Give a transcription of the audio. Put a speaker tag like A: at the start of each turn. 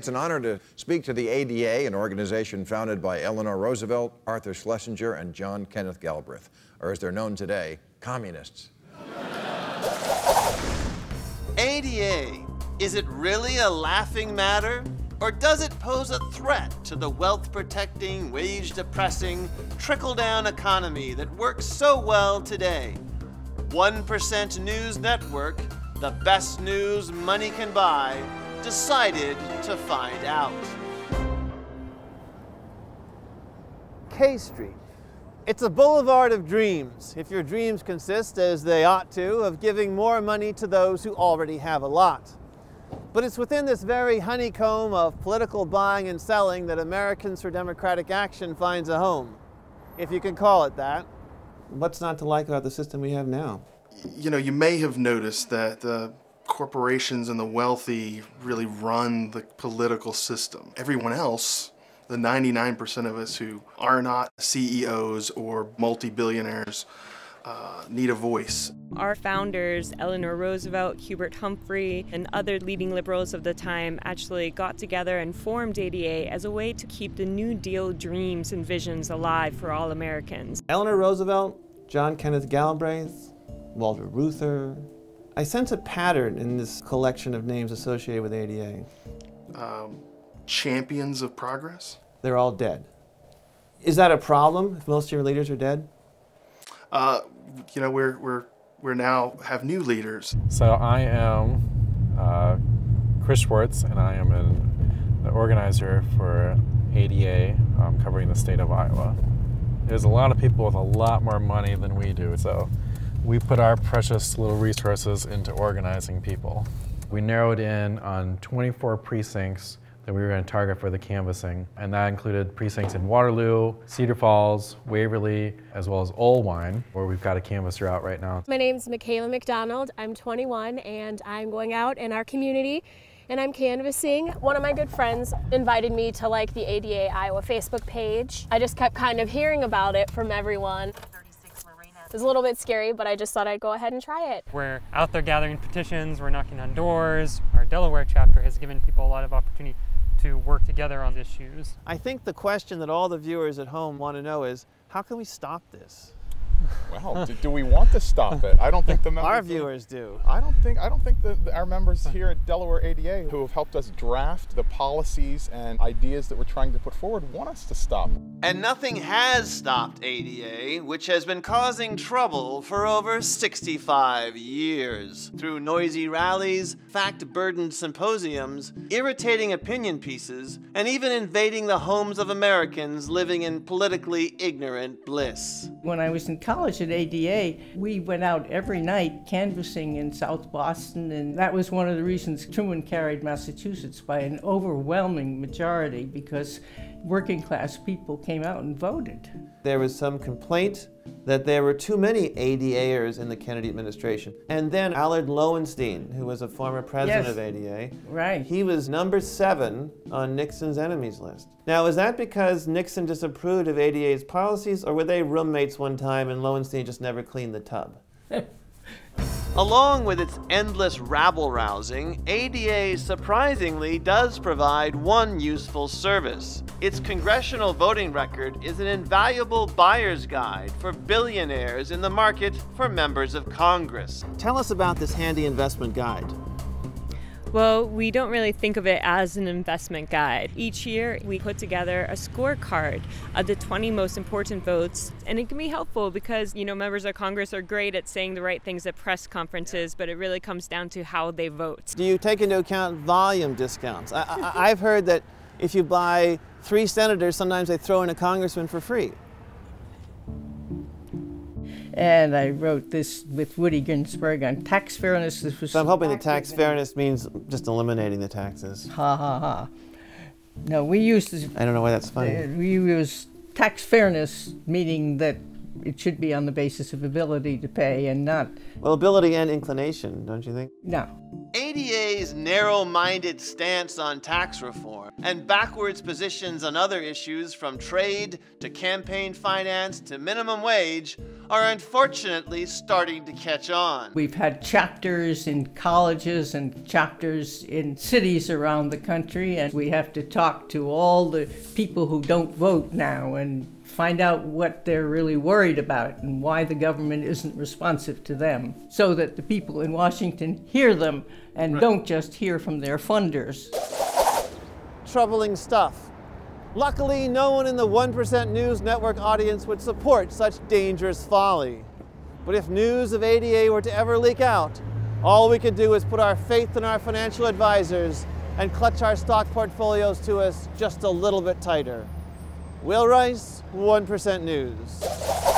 A: It's an honor to speak to the ADA, an organization founded by Eleanor Roosevelt, Arthur Schlesinger, and John Kenneth Galbraith, or as they're known today, communists.
B: ADA, is it really a laughing matter? Or does it pose a threat to the wealth-protecting, wage-depressing, trickle-down economy that works so well today? 1% News Network, the best news money can buy, decided to find out.
C: K Street. It's a boulevard of dreams, if your dreams consist, as they ought to, of giving more money to those who already have a lot. But it's within this very honeycomb of political buying and selling that Americans for Democratic Action finds a home, if you can call it that. What's not to like about the system we have now?
D: You know, you may have noticed that the corporations and the wealthy really run the political system. Everyone else, the 99% of us who are not CEOs or multi-billionaires, need a voice.
E: Our founders, Eleanor Roosevelt, Hubert Humphrey, and other leading liberals of the time actually got together and formed ADA as a way to keep the New Deal dreams and visions alive for all Americans.
C: Eleanor Roosevelt, John Kenneth Galbraith, Walter Reuther. I sense a pattern in this collection of names associated with ADA.
D: Champions of progress?
C: They're all dead. Is that a problem if most of your leaders are dead?
D: You know, we're now have new leaders.
F: So I am Chris Schwartz, and I am the organizer for ADA, covering the state of Iowa. There's a lot of people with a lot more money than we do, so we put our precious little resources into organizing people. We narrowed in on 24 precincts that we were going to target for the canvassing, and that included precincts in Waterloo, Cedar Falls, Waverly, as well as Olwine, where we've got a canvasser out right now.
G: My name's Michaela McDonald. I'm 21 and I'm going out in our community and I'm canvassing. One of my good friends invited me to like the ADA Iowa Facebook page. I just kept kind of hearing about it from everyone. It was a little bit scary, but I just thought I'd go ahead and try it.
H: We're out there gathering petitions, we're knocking on doors. Our Delaware chapter has given people a lot of opportunity to work together on issues.
C: I think the question that all the viewers at home want to know is, how can we stop this?
I: Well, do we want to stop it? I don't think the members...
C: Our viewers do.
I: I don't think our members here at Delaware ADA, who have helped us draft the policies and ideas that we're trying to put forward, want us to stop.
B: And nothing has stopped ADA, which has been causing trouble for over 65 years. Through noisy rallies, fact-burdened symposiums, irritating opinion pieces, and even invading the homes of Americans living in politically ignorant bliss.
J: When I was in college at ADA, we went out every night canvassing in South Boston, and that was one of the reasons Truman carried Massachusetts by an overwhelming majority, because working class people came out and voted.
C: There was some complaint that there were too many ADAers in the Kennedy administration. And then Allard Lowenstein, who was a former president of ADA,
J: right.
C: He was number 7 on Nixon's enemies list. Now, is that because Nixon disapproved of ADA's policies, or were they roommates one time and Lowenstein just never cleaned the tub?
B: Along with its endless rabble-rousing, ADA surprisingly does provide one useful service. Its congressional voting record is an invaluable buyer's guide for billionaires in the market for members of Congress.
C: Tell us about this handy investment guide.
E: Well, we don't really think of it as an investment guide. Each year, we put together a scorecard of the 20 most important votes, and it can be helpful because, you know, members of Congress are great at saying the right things at press conferences, but it really comes down to how they vote.
C: Do you take into account volume discounts? I've heard that if you buy 3 senators, sometimes they throw in a congressman for free.
J: And I wrote this with Woody Ginsburg on tax fairness.
C: So I'm hoping that tax fairness means just eliminating the taxes.
J: Ha ha ha. No, we used this.
C: I don't know why that's funny.
J: We use tax fairness, meaning that It should be on the basis of ability to pay and not...
C: Well, ability and inclination, don't you think?
J: No.
B: ADA's narrow-minded stance on tax reform and backwards positions on other issues from trade to campaign finance to minimum wage are unfortunately starting to catch on.
J: We've had chapters in colleges and chapters in cities around the country, and we have to talk to all the people who don't vote now and find out what they're really worried about and why the government isn't responsive to them, so that the people in Washington hear them and don't just hear from their funders.
C: Troubling stuff. Luckily, no one in the 1% News Network audience would support such dangerous folly. But if news of ADA were to ever leak out, all we could do is put our faith in our financial advisors and clutch our stock portfolios to us just a little bit tighter. Will Rice, 1% News.